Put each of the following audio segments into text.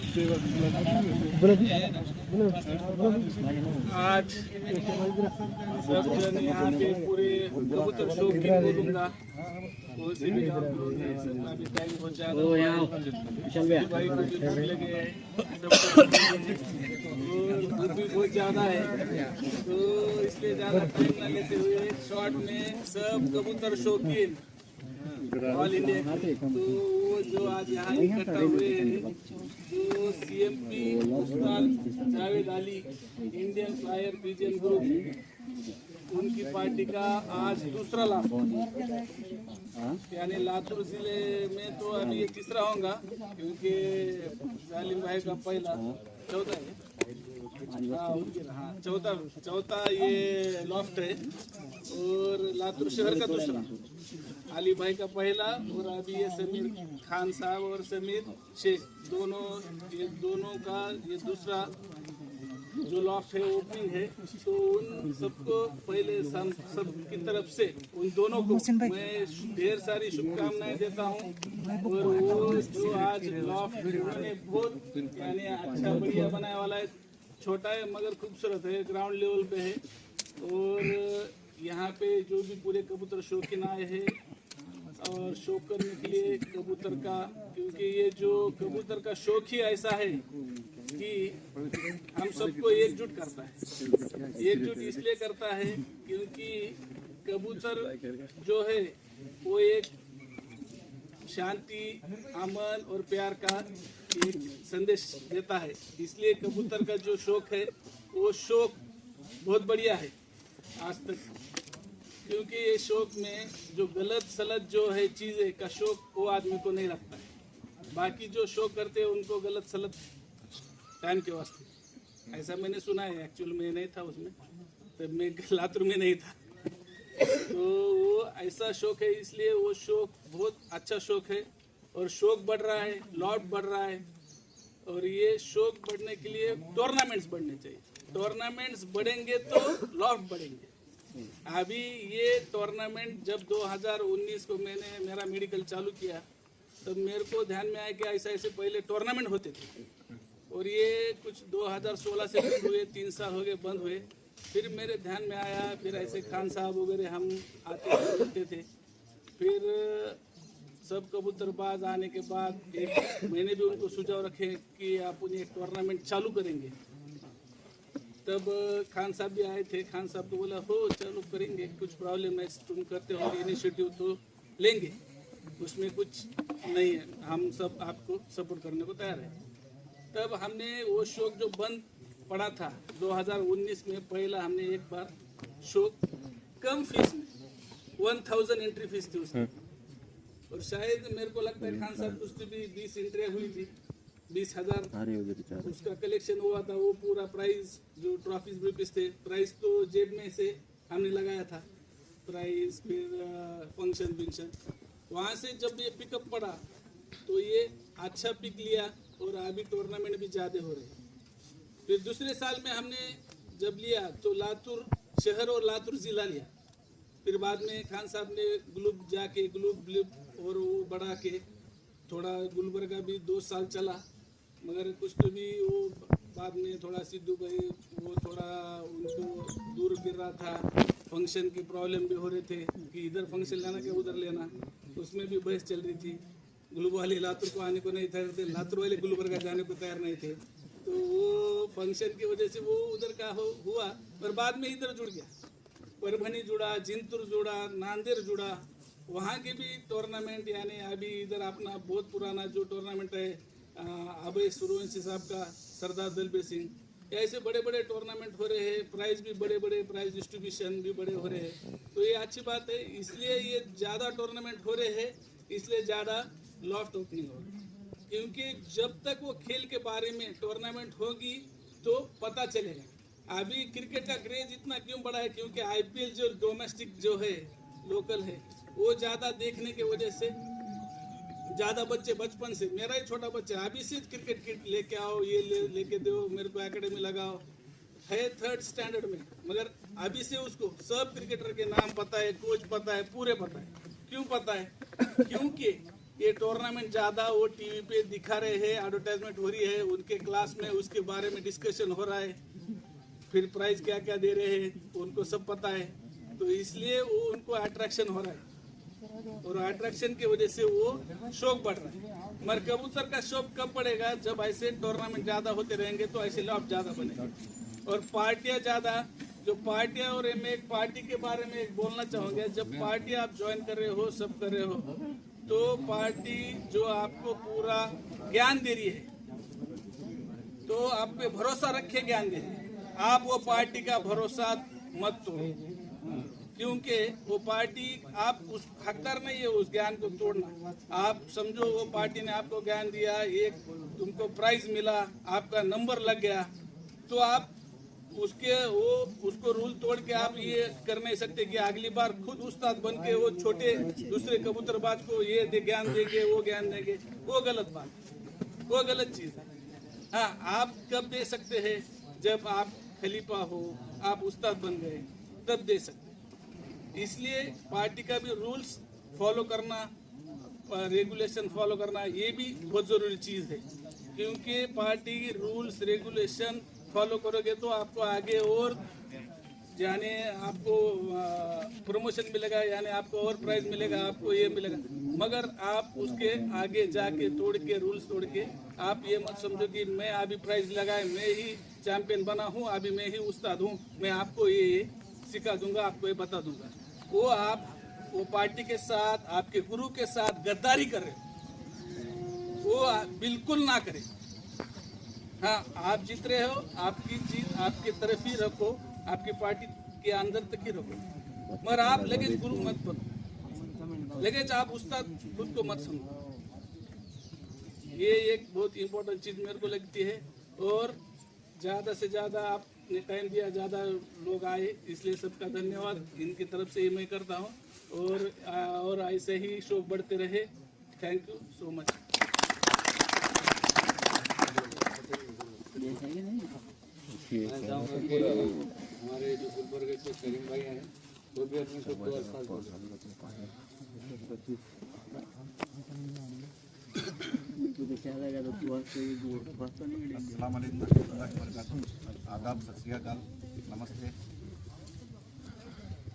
आज सब जन यहाँ पे पूरे कबूतर शौक की बोलूँगा वो सभी काम अभी टाइम बहुत ज़्यादा भाई को भी भूख लगे है धूप भी बहुत ज़्यादा है तो इसलिए ज़्यादा टाइम न लेते हुए शॉर्ट में सब कबूतर शौकीन ऑल इंडिया तो वो जो आज यहाँ इकट्ठा हुए हैं जो CMP उस्ताद Javed Ali Indian flyer pigeon group उनकी पार्टी का आज दूसरा लाभ यानी लातूर जिले में तो अभी ये तीसरा होगा क्योंकि जालिम भाई का पहला चौथा है हाँ चौथा ये लॉफ्ट है और लातूर शहर का दूसरा अली भाई का पहला और अभी ये समीर खान साहब और समीर शेख दोनों का ये दूसरा जो लॉफ्ट है ओपनिंग है तो उन सबको पहले सब की तरफ से उन दोनों को मैं ढेर सारी शुभकामनाएं देता हूं और वो जो आज लॉफ्ट उन्होंने बहुत यानी अच्छा बढ़िया बनाने वाला है छोटा है मगर खूबसूरत है ग्राउंड लेवल पे है और यहाँ पे जो भी पूरे कबूतर शौकीन आए हैं और शौक करने के लिए कबूतर का क्योंकि ये जो कबूतर का शौक ही ऐसा है कि हम सबको एकजुट करता है एकजुट इसलिए करता है क्योंकि कबूतर जो है वो एक शांति अमन और प्यार का एक संदेश देता है इसलिए कबूतर का जो शौक है वो शौक बहुत बढ़िया है आज तक क्योंकि ये शौक में जो गलत सलत जो है चीज़ें का शौक वो आदमी को नहीं लगता है बाकी जो शौक करते हैं उनको गलत सलत टाइम के वास्ते ऐसा मैंने सुना है एक्चुअल में नहीं था उसमें तब मैं लातूर में नहीं था तो वो ऐसा शौक है इसलिए वो शौक बहुत अच्छा शौक है और शौक बढ़ रहा है लॉट बढ़ रहा है और ये शौक बढ़ने के लिए टूर्नामेंट्स बढ़ने चाहिए टूर्नामेंट्स बढ़ेंगे तो लॉट बढ़ेंगे अभी ये टूर्नामेंट जब 2019 को मैंने मेरा मेडिकल चालू किया तब मेरे को ध्यान में आया कि ऐसे ऐसे पहले टूर्नामेंट होते थे और ये कुछ 2016 से बंद हुए 3 साल हो गए बंद हुए फिर मेरे ध्यान में आया फिर ऐसे खान साहब वगैरह हम आते करते थे फिर सब कबूतरबाज आने के बाद एक मैंने भी उनको सुझाव रखे कि अपन एक टूर्नामेंट चालू करेंगे तब खान साहब भी आए थे खान साहब को बोला हो चलो करेंगे कुछ प्रॉब्लम है तुम करते हो इनिशिएटिव तो लेंगे उसमें कुछ नहीं है हम सब आपको सपोर्ट करने को तैयार है तब हमने वो शौक जो बंद पड़ा था 2019 में पहला हमने एक बार शौक कम फीस में 1000 एंट्री फीस थी उसमें और शायद मेरे को लगता है खान साहब उसकी भी 20 एंट्री हुई थी 20,000 उसका कलेक्शन हुआ था वो पूरा प्राइस जो ट्रॉफीज ब्रीफीज थे प्राइस तो जेब में से हमने लगाया था प्राइस फिर फंक्शन वहाँ से जब ये पिकअप पड़ा तो ये अच्छा पिक लिया और अभी टूर्नामेंट भी ज़्यादा हो रहे हैं फिर दूसरे साल में हमने जब लिया तो लातूर शहर और लातूर ज़िला लिया फिर बाद में खान साहब ने ग्लूब जाके ग्लूब और वो बढ़ा के थोड़ा गुलबर्गा भी 2 साल चला मगर कुछ तो भी वो बाद में थोड़ा सिद्धू भाई वो थोड़ा उनको दूर गिर रहा था फंक्शन की प्रॉब्लम भी हो रहे थे कि इधर फंक्शन लेना कि उधर लेना उसमें भी बहस चल रही थी गुलू वाले लातूर को आने को नहीं तैयार थे लातूर वाले गुलबर्गा जाने को तैयार नहीं थे तो वो फंक्शन की वजह से वो उधर का हुआ पर बाद में इधर जुड़ गया परभनी जुड़ा जिंतूर जुड़ा नांदेड़ जुड़ा वहाँ के भी टूर्नामेंट यानी अभी इधर अपना बहुत पुराना जो टूर्नामेंट है अभय सूर्यवंशी साहब का सरदार दलबीर सिंह ऐसे बड़े बड़े टूर्नामेंट हो रहे हैं प्राइज भी बड़े बड़े प्राइज डिस्ट्रीब्यूशन भी बड़े हो रहे हैं तो ये अच्छी बात है इसलिए ये ज़्यादा टूर्नामेंट हो रहे हैं इसलिए ज़्यादा लॉफ्ट ओपनिंग होगी क्योंकि जब तक वो खेल के बारे में टूर्नामेंट होगी तो पता चलेगा अभी क्रिकेट का क्रेज इतना क्यों बढ़ा है क्योंकि IPL जो डोमेस्टिक जो है लोकल है वो ज़्यादा देखने की वजह से ज़्यादा बच्चे बचपन से मेरा ही छोटा बच्चा अभी से क्रिकेट किट लेके आओ ये लेके दो मेरे को एकेडमी लगाओ है 3rd स्टैंडर्ड में मगर अभी से उसको सब क्रिकेटर के नाम पता है कोच पता है पूरे पता है क्यों पता है क्योंकि ये टूर्नामेंट ज़्यादा वो टीवी पे दिखा रहे हैं, एडवर्टाइजमेंट हो रही है, उनके क्लास में उसके बारे में डिस्कशन हो रहा है, फिर प्राइस क्या क्या दे रहे हैं उनको सब पता है, तो इसलिए वो उनको अट्रैक्शन हो रहा है और अट्रैक्शन की वजह से वो शौक बढ़ रहा है। मगर कबूतर का शौक कब बढ़ेगा? जब ऐसे टूर्नामेंट ज़्यादा होते रहेंगे तो ऐसे लाभ ज़्यादा बनेगा और पार्टियाँ ज़्यादा, जो पार्टियाँ, और मैं एक पार्टी के बारे में एक बोलना चाहूँगा। जब पार्टी आप ज्वाइन कर रहे हो, सब कर रहे हो, तो पार्टी जो आपको पूरा ज्ञान दे रही है तो आप पे भरोसा रखे ज्ञान दे रही है, आप वो पार्टी का भरोसा मत तोड़ो, क्योंकि वो पार्टी आप उस हकदार नहीं है उस ज्ञान को तोड़ना। आप समझो वो पार्टी ने आपको ज्ञान दिया, एक तुमको प्राइज मिला, आपका नंबर लग गया, तो आप उसको रूल तोड़ के आप ये कर नहीं सकते कि अगली बार खुद उस्ताद बन के वो छोटे दूसरे कबूतरबाज को ये ज्ञान देंगे, वो ज्ञान देंगे, वो गलत बात, वो गलत चीज़ है। हाँ, आप कब दे सकते हैं? जब आप खलीफा हो, आप उस्ताद बन गए, तब दे सकते हैं। इसलिए पार्टी का भी रूल्स फॉलो करना, रेगुलेशन फॉलो करना, ये भी बहुत ज़रूरी चीज़ है, क्योंकि पार्टी रूल्स रेगुलेशन फॉलो करोगे तो आपको आगे और यानी आपको प्रमोशन मिलेगा, यानी आपको और प्राइज मिलेगा, आपको ये मिलेगा। मगर आप उसके आगे जाके तोड़ के रूल्स तोड़ के आप ये मत समझो कि मैं अभी प्राइज लगाए, मैं ही चैंपियन बना हूँ, अभी मैं ही उस्ताद हूँ, मैं आपको ये सिखा दूंगा, आपको ये बता दूंगा। वो आप वो पार्टी के साथ, आपके गुरु के साथ गद्दारी कर रहे हो, वो बिल्कुल ना करें। हाँ, आप जीत रहे हो, आपकी जीत आपके तरफ ही रखो, आपकी पार्टी के अंदर तक ही रखो, मगर आप लगे गुरु मत बनो, लगे आप उस्ताद खुद को मत समझो। ये एक बहुत इम्पोर्टेंट चीज़ मेरे को लगती है। और ज़्यादा से ज़्यादा आपने टाइम दिया, ज़्यादा लोग आए, इसलिए सबका धन्यवाद इनकी तरफ से ही मैं करता हूँ। और ऐसे ही शौक बढ़ते रहे। Thank you so much. हमारे जो गुलबर्ग के करीम भाई हैं वो भी अपने को 2 साल अस्सलाम वालेकुम, आदाब, सत श्री अकाल, नमस्ते।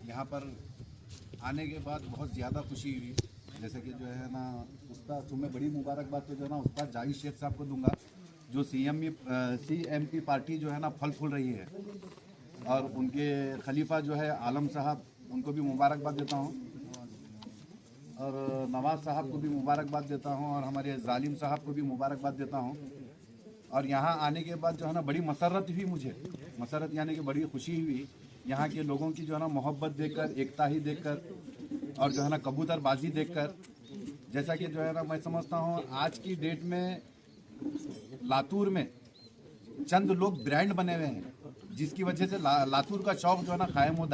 यहाँ पर आने के बाद बहुत ज़्यादा खुशी हुई। जैसे कि जो है ना, उस्ताद तुम्हें बड़ी मुबारकबाद तो जो है ना उस्ताद जाहिद शेख साहब को दूंगा, जो CMP पार्टी जो है ना फल फूल रही है, और उनके खलीफा जो है आलम साहब, उनको भी मुबारकबाद देता हूँ, और नवाज साहब को भी मुबारकबाद देता हूँ, और हमारे जालिम साहब को भी मुबारकबाद देता हूँ। और यहाँ आने के बाद जो है ना बड़ी मसरत हुई, मुझे मसरत यानी कि बड़ी खुशी हुई यहाँ के लोगों की जो है ना मोहब्बत देखकर, एकता ही देखकर, और जो है ना कबूतरबाजी देखकर। जैसा कि जो है ना मैं समझता हूँ आज की डेट में लातूर में चंद लोग ब्रांड बने हुए हैं, जिसकी वजह से लातूर का शौक जो है ना कायम हो।